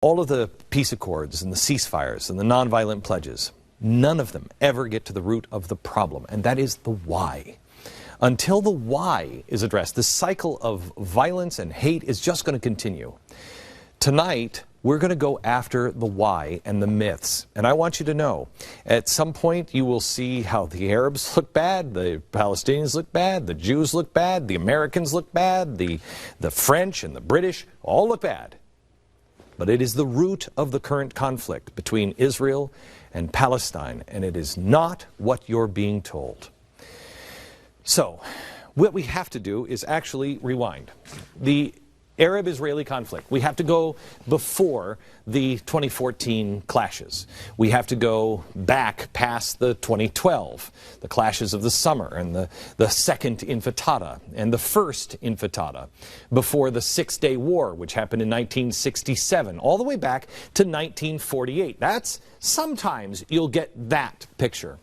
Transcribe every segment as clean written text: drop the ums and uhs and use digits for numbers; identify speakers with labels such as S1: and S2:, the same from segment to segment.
S1: All of the peace accords and the ceasefires and the nonviolent pledges, none of them ever get to the root of the problem, and that is the why. Until the why is addressed, the cycle of violence and hate is just going to continue. Tonight, we're going to go after the why and the myths. And I want you to know, at some point you will see how the Arabs look bad, the Palestinians look bad, the Jews look bad, the Americans look bad, the French and the British all look bad. But it is the root of the current conflict between Israel and Palestine, and it is not what you're being told. So, what we have to do is actually rewind. The Arab-Israeli conflict. We have to go before the 2014 clashes. We have to go back past the 2012, the clashes of the summer and the second intifada and the first intifada, before the Six-Day War, which happened in 1967, all the way back to 1948. That's, sometimes you'll get that picture.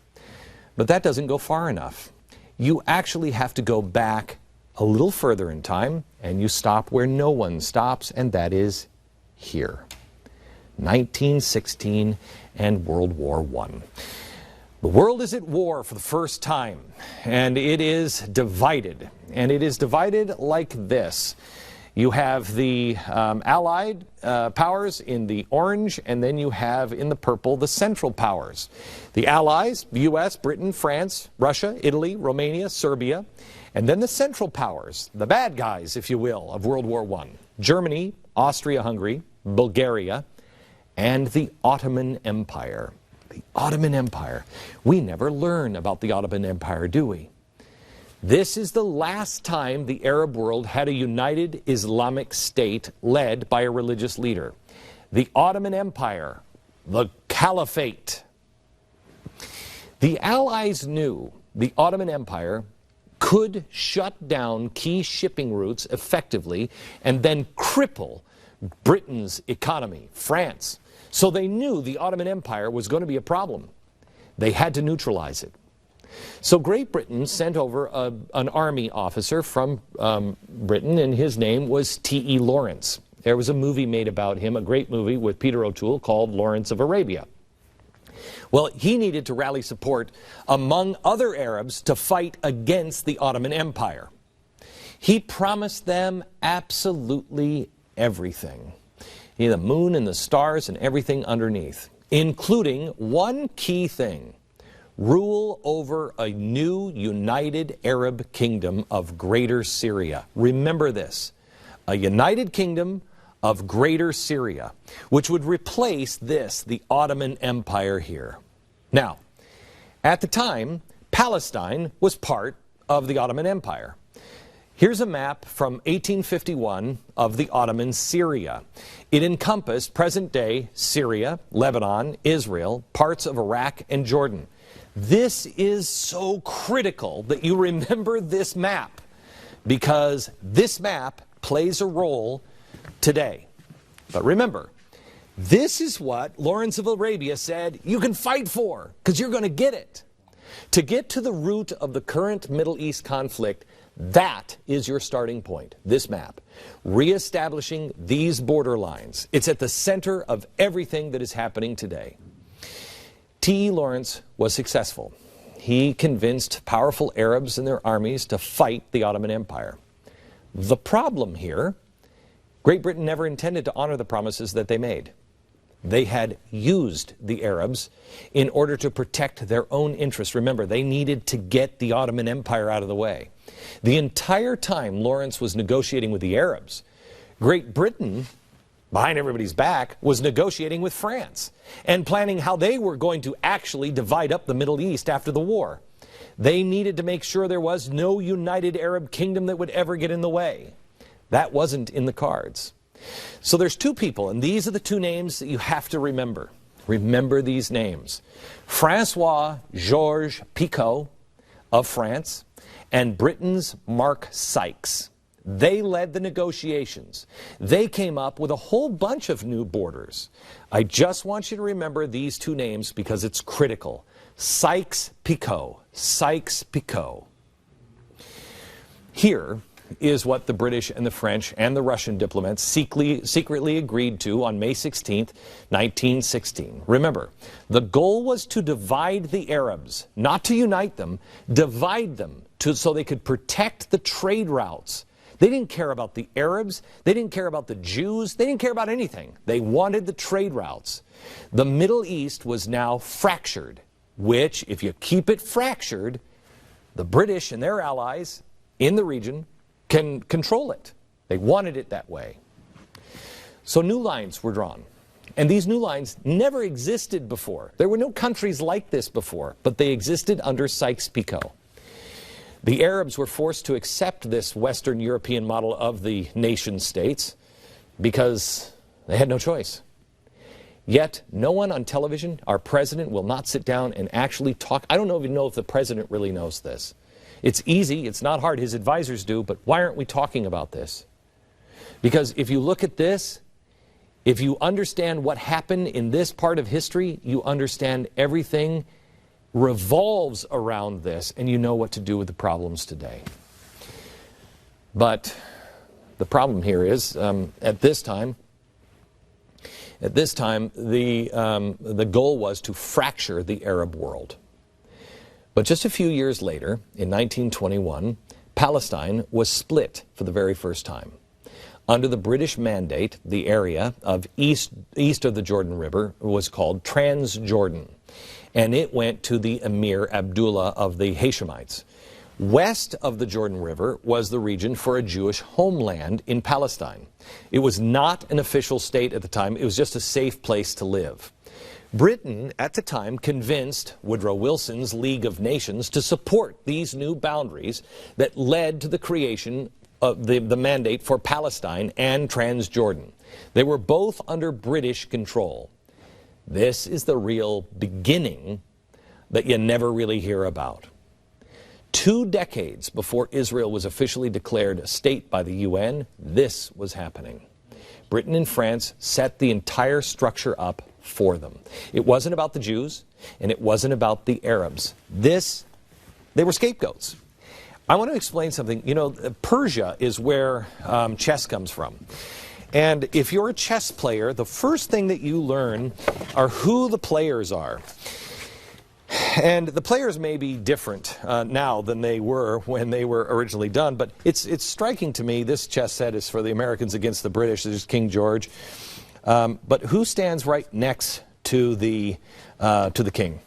S1: But that doesn't go far enough. You actually have to go back a little further in time, and you stop where no one stops, and that is here. 1916 and World War I. The world is at war for the first time, and it is divided. And it is divided like this. You have the Allied powers in the orange, and then you have in the purple the Central powers. The Allies, the U.S., Britain, France, Russia, Italy, Romania, Serbia. And then the Central powers, the bad guys, if you will, of World War I. Germany, Austria-Hungary, Bulgaria, and the Ottoman Empire. The Ottoman Empire. We never learn about the Ottoman Empire, do we? This is the last time the Arab world had a united Islamic state led by a religious leader. The Ottoman Empire, the Caliphate. The Allies knew the Ottoman Empire could shut down key shipping routes effectively and then cripple Britain's economy, France. So they knew the Ottoman Empire was going to be a problem. They had to neutralize it. So Great Britain sent over an army officer from Britain, and his name was T.E. Lawrence. There was a movie made about him, a great movie with Peter O'Toole called Lawrence of Arabia. Well, he needed to rally support among other Arabs to fight against the Ottoman Empire. He promised them absolutely everything. The moon and the stars and everything underneath, including one key thing: rule over a new united Arab kingdom of Greater Syria. Remember this, a united kingdom of Greater Syria, which would replace this, the Ottoman Empire here. Now, at the time, Palestine was part of the Ottoman Empire. Here's a map from 1851 of the Ottoman Syria. It encompassed present-day Syria, Lebanon, Israel, parts of Iraq, and Jordan. This is so critical that you remember this map, because this map plays a role today. But remember, this is what Lawrence of Arabia said you can fight for, because you're going to get it. To get to the root of the current Middle East conflict, that is your starting point, this map. Reestablishing these border lines. It's at the center of everything that is happening today. T.E. Lawrence was successful. He convinced powerful Arabs and their armies to fight the Ottoman Empire. The problem here, Great Britain never intended to honor the promises that they made. They had used the Arabs in order to protect their own interests. Remember, they needed to get the Ottoman Empire out of the way. The entire time Lawrence was negotiating with the Arabs, Great Britain, behind everybody's back, was negotiating with France and planning how they were going to actually divide up the Middle East after the war. They needed to make sure there was no united Arab kingdom that would ever get in the way. That wasn't in the cards. So there's two people, and these are the two names that you have to remember. Remember these names. Francois-Georges Picot of France and Britain's Mark Sykes. They led the negotiations. They came up with a whole bunch of new borders. I just want you to remember these two names because it's critical. Sykes-Picot. Sykes-Picot. Here, is what the British and the French and the Russian diplomats secretly agreed to on May 16th, 1916. Remember, the goal was to divide the Arabs, not to unite them, divide them so they could protect the trade routes. They didn't care about the Arabs, they didn't care about the Jews, they didn't care about anything. They wanted the trade routes. The Middle East was now fractured, which, if you keep it fractured, the British and their allies in the region can control it. They wanted it that way. So new lines were drawn. And these new lines never existed before. There were no countries like this before, but they existed under Sykes-Picot. The Arabs were forced to accept this Western European model of the nation states because they had no choice. Yet, no one on television, our president, will not sit down and actually talk. I don't even know if the president really knows this. It's easy, it's not hard, his advisors do, but why aren't we talking about this? Because if you look at this, if you understand what happened in this part of history, you understand everything revolves around this, and you know what to do with the problems today. But the problem here is, at this time, the goal was to fracture the Arab world. But just a few years later, in 1921, Palestine was split for the very first time. Under the British mandate, the area of east of the Jordan River was called Transjordan, and it went to the Emir Abdullah of the Hashemites. West of the Jordan River was the region for a Jewish homeland in Palestine. It was not an official state at the time, it was just a safe place to live. Britain, at the time, convinced Woodrow Wilson's League of Nations to support these new boundaries that led to the creation of the mandate for Palestine and Transjordan. They were both under British control. This is the real beginning that you never really hear about. 2 decades before Israel was officially declared a state by the UN, this was happening. Britain and France set the entire structure up for them. It wasn't about the Jews, and it wasn't about the Arabs. They were scapegoats. I want to explain something. You know, Persia is where chess comes from. And if you're a chess player, the first thing that you learn are who the players are. And the players may be different now than they were when they were originally done, but it's striking to me. This chess set is for the Americans against the British. There's King George. But who stands right next to the king?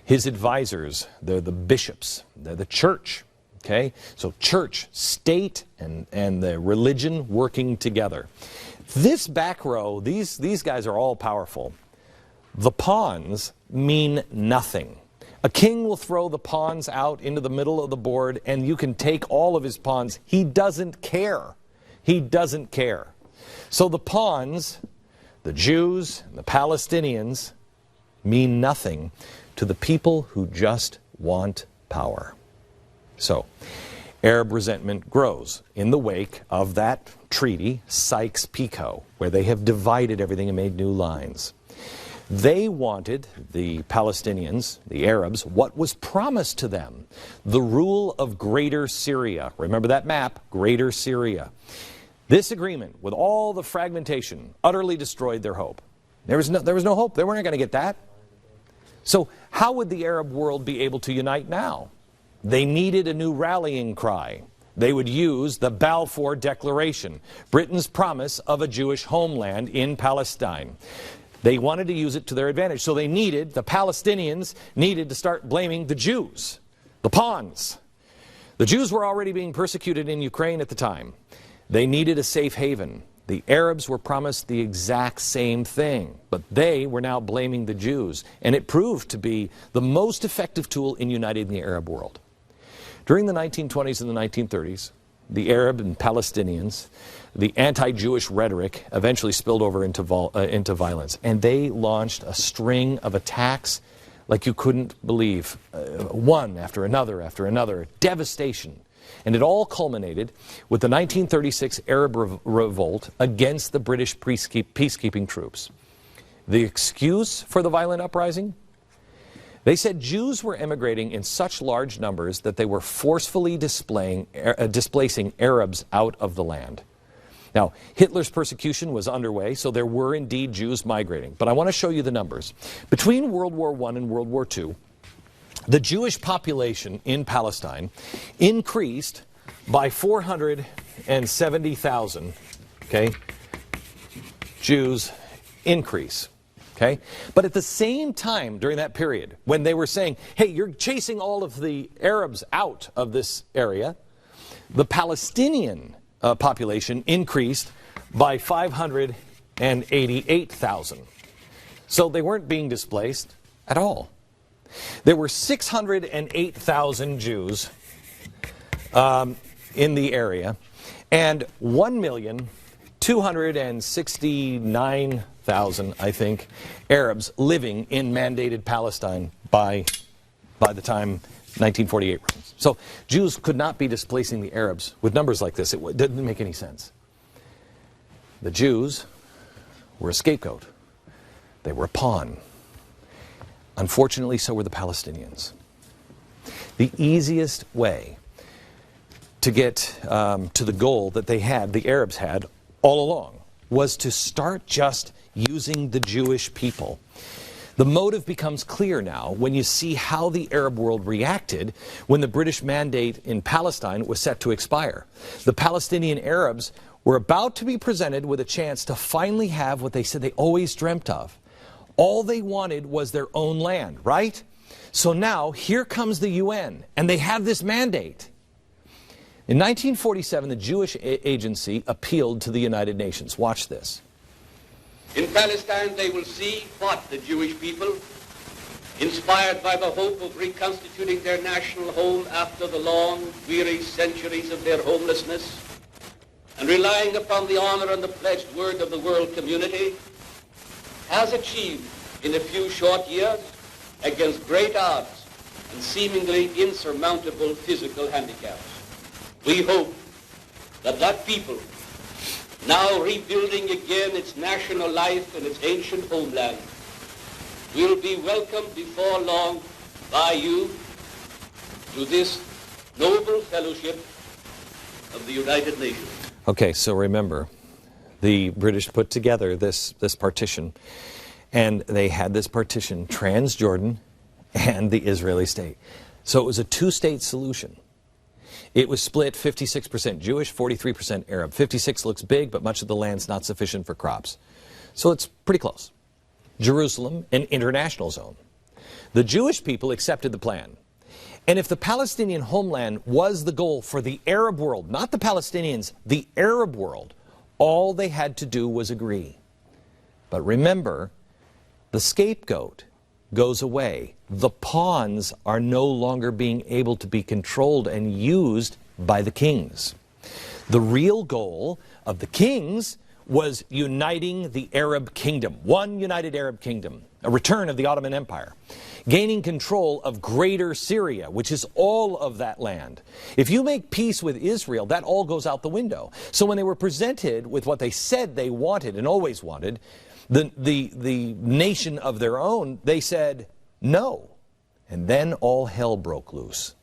S1: His advisors. They're the bishops. They're the church. Okay? So church, state, and the religion working together. This back row, these guys are all powerful. The pawns mean nothing. A king will throw the pawns out into the middle of the board and you can take all of his pawns. He doesn't care. He doesn't care. So the pawns, the Jews, and the Palestinians mean nothing to the people who just want power. So, Arab resentment grows in the wake of that treaty, Sykes-Picot, where they have divided everything and made new lines. They wanted, the Palestinians, the Arabs, what was promised to them, the rule of Greater Syria. Remember that map, Greater Syria. This agreement, with all the fragmentation, utterly destroyed their hope. There was no hope. They weren't going to get that. So how would the Arab world be able to unite now? They needed a new rallying cry. They would use the Balfour Declaration, Britain's promise of a Jewish homeland in Palestine. They wanted to use it to their advantage. So the Palestinians needed to start blaming the Jews, the pawns. The Jews were already being persecuted in Ukraine at the time. They needed a safe haven. The Arabs were promised the exact same thing, but they were now blaming the Jews, and it proved to be the most effective tool in uniting the Arab world. During the 1920s and the 1930s, the Arab and Palestinians, the anti-Jewish rhetoric eventually spilled over into violence, and they launched a string of attacks like you couldn't believe, one after another, devastation. And it all culminated with the 1936 Arab revolt against the British peacekeeping troops. The excuse for the violent uprising? They said Jews were immigrating in such large numbers that they were forcefully displacing Arabs out of the land. Now, Hitler's persecution was underway, so there were indeed Jews migrating. But I want to show you the numbers. Between World War I and World War II, the Jewish population in Palestine increased by 470,000, okay? Jews increase, okay? But at the same time during that period, when they were saying, hey, you're chasing all of the Arabs out of this area, the Palestinian population increased by 588,000. So they weren't being displaced at all. There were 608,000 Jews in the area, and 1,269,000, I think, Arabs living in mandated Palestine by the time 1948 runs. So Jews could not be displacing the Arabs with numbers like this. It didn't make any sense. The Jews were a scapegoat. They were a pawn. Unfortunately, so were the Palestinians. The easiest way to get to the goal that they had, the Arabs had, all along, was to start just using the Jewish people. The motive becomes clear now when you see how the Arab world reacted when the British mandate in Palestine was set to expire. The Palestinian Arabs were about to be presented with a chance to finally have what they said they always dreamt of. All they wanted was their own land, right? So now, here comes the UN, and they have this mandate. In 1947, the Jewish Agency appealed to the United Nations. Watch this.
S2: In Palestine, they will see what the Jewish people, inspired by the hope of reconstituting their national home after the long, weary centuries of their homelessness, and relying upon the honor and the pledged word of the world community, has achieved in a few short years against great odds and seemingly insurmountable physical handicaps. We hope that that people, now rebuilding again its national life and its ancient homeland, will be welcomed before long by you to this noble fellowship of the United Nations.
S1: Okay, so remember, the British put together this partition, and they had this partition, Transjordan and the Israeli state. So it was a two-state solution. It was split 56% Jewish, 43% Arab. 56 looks big, but much of the land's not sufficient for crops. So it's pretty close. Jerusalem, an international zone. The Jewish people accepted the plan. And if the Palestinian homeland was the goal for the Arab world, not the Palestinians, the Arab world, all they had to do was agree. But remember, the scapegoat goes away. The pawns are no longer being able to be controlled and used by the kings. The real goal of the kings was uniting the Arab kingdom, one united Arab kingdom, a return of the Ottoman Empire, gaining control of Greater Syria, which is all of that land. If you make peace with Israel, that all goes out the window. So when they were presented with what they said they wanted and always wanted, the nation of their own, they said no. And then all hell broke loose.